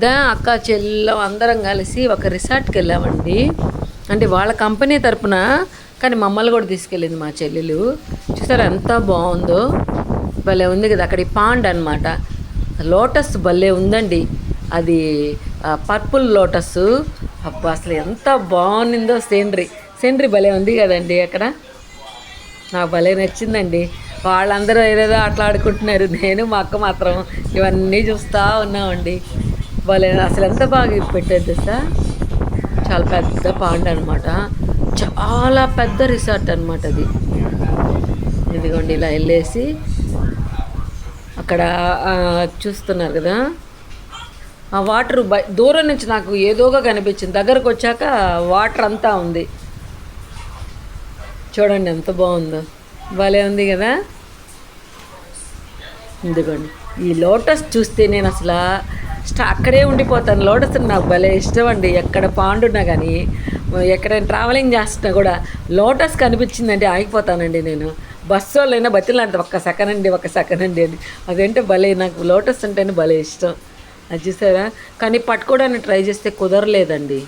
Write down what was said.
మధ్య అక్క చెల్లెలు అందరం కలిసి ఒక రిసార్ట్కి వెళ్ళామండి. అంటే వాళ్ళ కంపెనీ తరపున, కానీ మమ్మల్ని కూడా తీసుకెళ్ళింది మా చెల్లెలు. చూసారా ఎంత బాగుందో, భలే ఉంది కదా. అక్కడ పాండ్ అనమాట, లోటస్ భలే ఉందండి. అది పర్పుల్ లోటస్. అబ్బా అసలు ఎంత బాగుందో. సీనరీ భలే ఉంది కదండి అక్కడ. నాకు భలే నచ్చిందండి. వాళ్ళందరూ ఏదేదో అట్లా ఆడుకుంటున్నారు, నేను మా అక్క మాత్రం ఇవన్నీ చూస్తూ ఉన్నామండి. భలే అసలు ఎంత బాగా పెట్టేది సార్. చాలా పెద్ద పాండ్ అనమాట, చాలా పెద్ద రిసార్ట్ అనమాట అది. ఇదిగోండి ఇలా వెళ్ళేసి అక్కడ చూస్తున్నారు కదా ఆ వాటర్. దూరం నుంచి నాకు ఏదోగా కనిపించింది, దగ్గరకు వచ్చాక వాటర్ అంతా ఉంది. చూడండి ఎంత బాగుందో, భలే ఉంది కదా. ఇదిగోండి ఈ లోటస్ చూస్తే నేను అసలు అక్కడే ఉండిపోతాను. లోటస్ నాకు భలే ఇష్టం అండి. ఎక్కడ పాండున్నా కానీ, ఎక్కడైనా ట్రావెలింగ్ చేస్తున్నా కూడా లోటస్ కనిపించిందంటే ఆగిపోతానండి నేను. బస్సు వాళ్ళైనా బతిలాంటి ఒక్క సెకండ్ అండి అని. అదేంటే భలే, నాకు లోటస్ అంటేనే భలే ఇష్టం. అది చూసారా, కానీ పట్టుకోవడానికి ట్రై చేస్తే కుదరలేదండి.